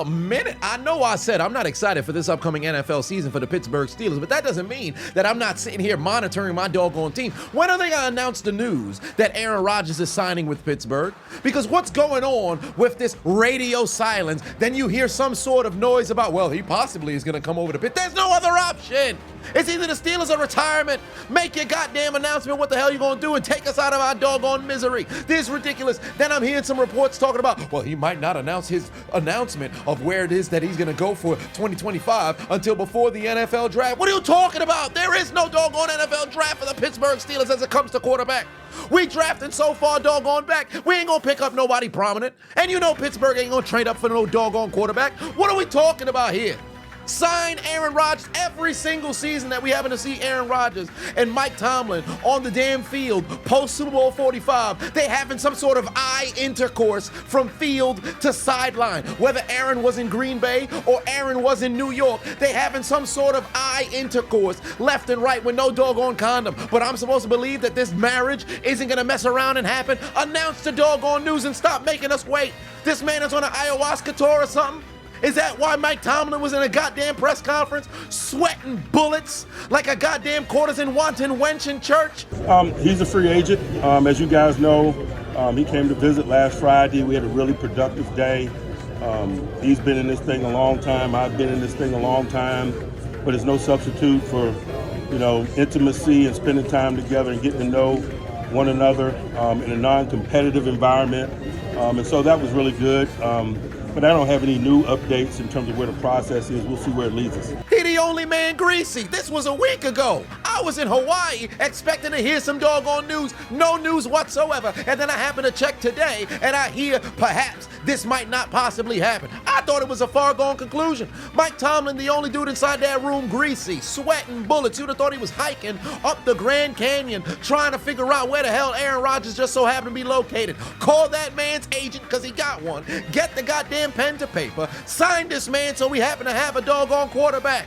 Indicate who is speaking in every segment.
Speaker 1: a minute. I know I said I'm not excited for this upcoming NFL season for the Pittsburgh Steelers, but that doesn't mean that I'm not sitting here monitoring my doggone team. When are they going to announce the news that Aaron Rodgers is signing with Pittsburgh? Because what's going on with this radio silence? Then you hear some sort of noise about, well, he possibly is going to come over to Pitt. There's no other option. It's either the Steelers or retirement. Make your goddamn announcement what the hell you're going to do and take us out of our doggone misery. This is ridiculous. Then I'm hearing some reports talking about, well, he might not announce his announcement of where it is that he's going to go for 2025 until before the NFL draft. What are you talking about? There is no doggone NFL draft for the Pittsburgh Steelers as it comes to quarterback. We drafted so far doggone back, we ain't going to pick up nobody prominent. And you know Pittsburgh ain't going to trade up for no doggone quarterback. What are we talking about here? Sign Aaron Rodgers every single season that we happen to see Aaron Rodgers and Mike Tomlin on the damn field post Super Bowl 45. They having some sort of eye intercourse from field to sideline. Whether Aaron was in Green Bay or Aaron was in New York, they having some sort of eye intercourse left and right with no doggone condom. But I'm supposed to believe that this marriage isn't going to mess around and happen? Announce the doggone news and stop making us wait. This man is on an ayahuasca tour or something? Is that why Mike Tomlin was in a goddamn press conference sweating bullets like a goddamn courtesan wanton wench in church?
Speaker 2: He's a free agent. As you guys know, he came to visit last Friday. We had a really productive day. He's been in this thing a long time. I've been in this thing a long time. But it's no substitute for, intimacy and spending time together and getting to know one another in a non-competitive environment. And so that was really good. But I don't have any new updates in terms of where the process is. We'll see where it leads us.
Speaker 1: He the only man greasy. This was a week ago. I was in Hawaii expecting to hear some doggone news. No news whatsoever. And then I happen to check today and I hear perhaps this might not possibly happen. I thought it was a far-gone conclusion. Mike Tomlin, the only dude inside that room, greasy, sweating bullets. You'd have thought he was hiking up the Grand Canyon trying to figure out where the hell Aaron Rodgers just so happened to be located. Call that man's agent because he got one. Get the goddamn pen to paper. Sign this man so we happen to have a doggone quarterback.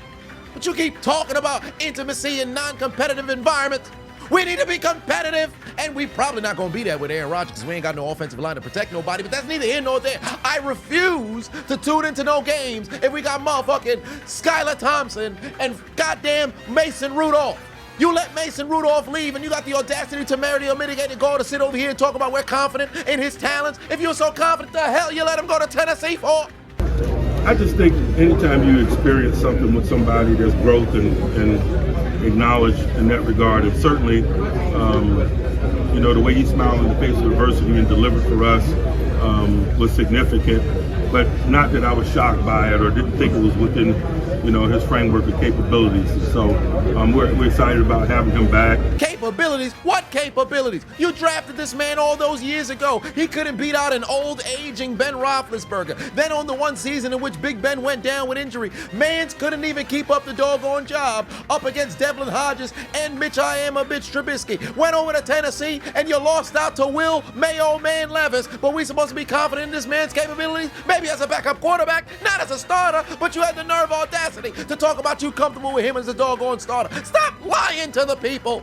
Speaker 1: But you keep talking about intimacy in non-competitive environments. We need to be competitive, and we probably not going to be there with Aaron Rodgers because we ain't got no offensive line to protect nobody, but that's neither here nor there. I refuse to tune into no games if we got motherfucking Skylar Thompson and goddamn Mason Rudolph. You let Mason Rudolph leave, and you got the audacity, temerity, or mitigated gall to sit over here and talk about we're confident in his talents. If you're so confident, the hell you let him go to Tennessee for?
Speaker 2: I just think anytime you experience something with somebody, there's growth and acknowledged in that regard. And certainly, the way he smiled in the face of adversity and delivered for us was significant. But not that I was shocked by it or didn't think it was within, his framework of capabilities. And so we're excited about having him back.
Speaker 1: Capabilities? What capabilities? You drafted this man all those years ago. He couldn't beat out an old, aging Ben Roethlisberger. Then on the one season in which Big Ben went down with injury, Mans couldn't even keep up the doggone job up against Devlin Hodges and Mitch I Am a Bitch Trubisky. Went over to Tennessee and you lost out to Will Mayo Man Levis. But we supposed to be confident in this man's capabilities? Maybe as a backup quarterback, not as a starter, but you had the nerve audacity to talk about you comfortable with him as a doggone starter. Stop lying to the people.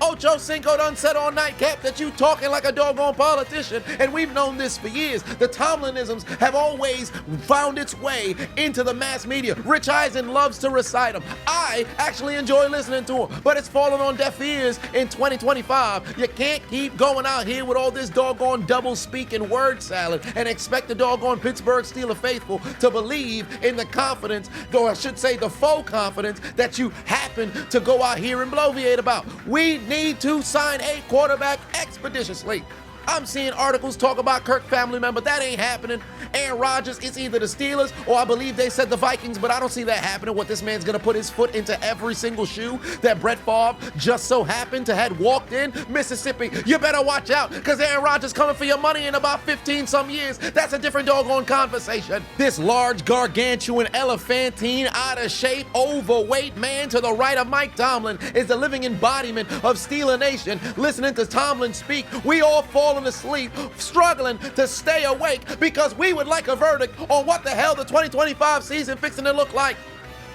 Speaker 1: Ocho Cinco done said on Nightcap that you talking like a doggone politician, and we've known this for years. The Tomlinisms have always found its way into the mass media. Rich Eisen loves to recite them. I actually enjoy listening to them, but it's fallen on deaf ears in 2025. You can't keep going out here with all this doggone double-speaking word salad and expect the doggone Pittsburgh Steelers faithful to believe in the confidence, or I should say the faux confidence, that you happen to go out here and bloviate about. We need to sign a quarterback expeditiously. I'm seeing articles talk about Kirk family member. That ain't happening. Aaron Rodgers, it's either the Steelers or I believe they said the Vikings, but I don't see that happening. What this man's gonna put his foot into every single shoe that Brett Favre just so happened to had walked in Mississippi. You better watch out because Aaron Rodgers coming for your money in about 15 some years. That's a different doggone conversation. This large, gargantuan, elephantine, out of shape, overweight man to the right of Mike Tomlin is the living embodiment of Steeler Nation. Listening to Tomlin speak, we all falling asleep, struggling to stay awake because we would like a verdict on what the hell the 2025 season fixing to look like.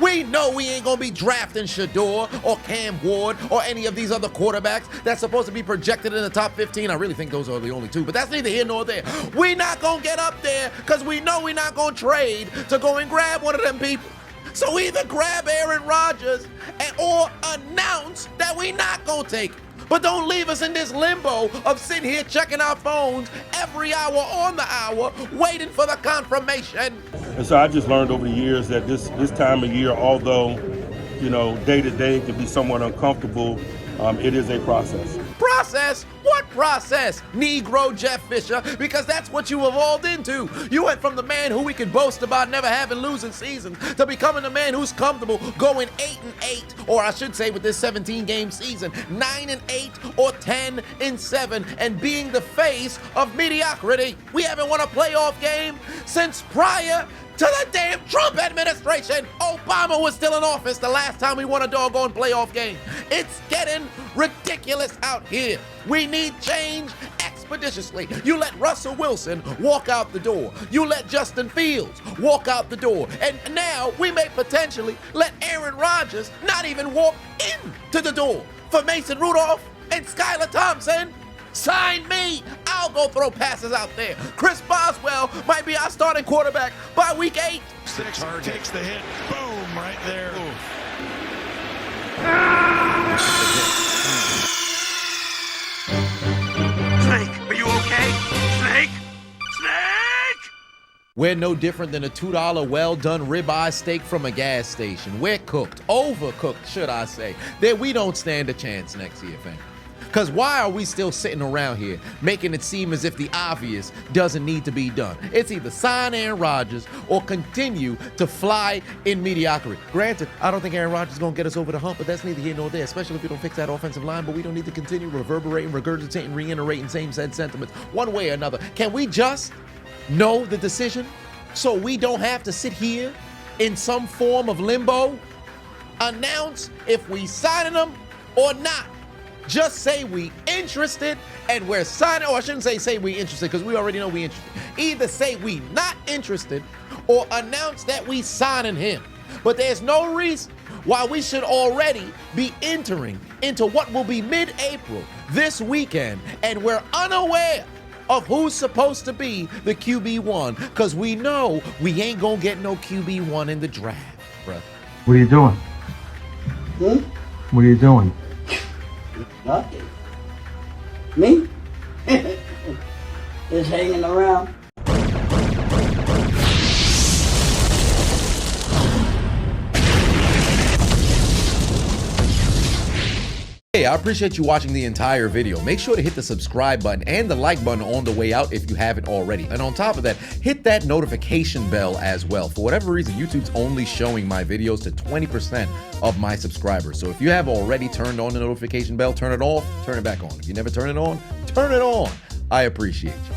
Speaker 1: We know we ain't gonna be drafting Shador or Cam Ward or any of these other quarterbacks that's supposed to be projected in the top 15. I really think those are the only two, but that's neither here nor there. We not gonna get up there because we know we not gonna trade to go and grab one of them people. So either grab Aaron Rodgers or announce that we not gonna take it. But don't leave us in this limbo of sitting here checking our phones every hour on the hour, waiting for the confirmation.
Speaker 2: And so I just learned over the years that this time of year, although, you know, day to day can be somewhat uncomfortable, it is a process.
Speaker 1: Process? What process? Negro Jeff Fisher, because that's what you evolved into. You went from the man who we could boast about never having losing seasons to becoming the man who's comfortable going 8-8, or I should say with this 17-game season, 9-8 or 10-7, and being the face of mediocrity. We haven't won a playoff game since prior to the damn Trump administration. Obama was still in office the last time we won a doggone playoff game. It's getting ridiculous out here. We need change expeditiously. You let Russell Wilson walk out the door. You let Justin Fields walk out the door. And now we may potentially let Aaron Rodgers not even walk into the door. For Mason Rudolph and Skylar Thompson, sign me. I'll go throw passes out there. Chris Boswell might be our starting quarterback by week 8.
Speaker 3: Six takes the hit. Boom, right there.
Speaker 4: Snake, are you okay? Snake? Snake!
Speaker 1: We're no different than a $2 well-done ribeye steak from a gas station. We're cooked, overcooked, should I say. That we don't stand a chance next year, fam. Because why are we still sitting around here making it seem as if the obvious doesn't need to be done? It's either sign Aaron Rodgers or continue to fly in mediocrity. Granted, I don't think Aaron Rodgers is going to get us over the hump, but that's neither here nor there, especially if we don't fix that offensive line. But we don't need to continue reverberating, regurgitating, reiterating same said sentiments one way or another. Can we just know the decision so we don't have to sit here in some form of limbo? Announce if we signing them or not. Just say we interested and we're signing, or I shouldn't say we interested because we already know we interested. Either say we not interested or announce that we signing him. But there's no reason why we should already be entering into what will be mid-April this weekend and we're unaware of who's supposed to be the QB1 because we know we ain't gonna get no QB1 in the draft, bruh.
Speaker 5: What are you doing? What are you doing?
Speaker 6: Nothing. Me? Just hanging around.
Speaker 1: Hey, I appreciate you watching the entire video. Make sure to hit the subscribe button and the like button on the way out if you haven't already. And on top of that, hit that notification bell as well. For whatever reason, YouTube's only showing my videos to 20% of my subscribers. So if you have already turned on the notification bell, turn it off, turn it back on. If you never turn it on, turn it on. I appreciate you.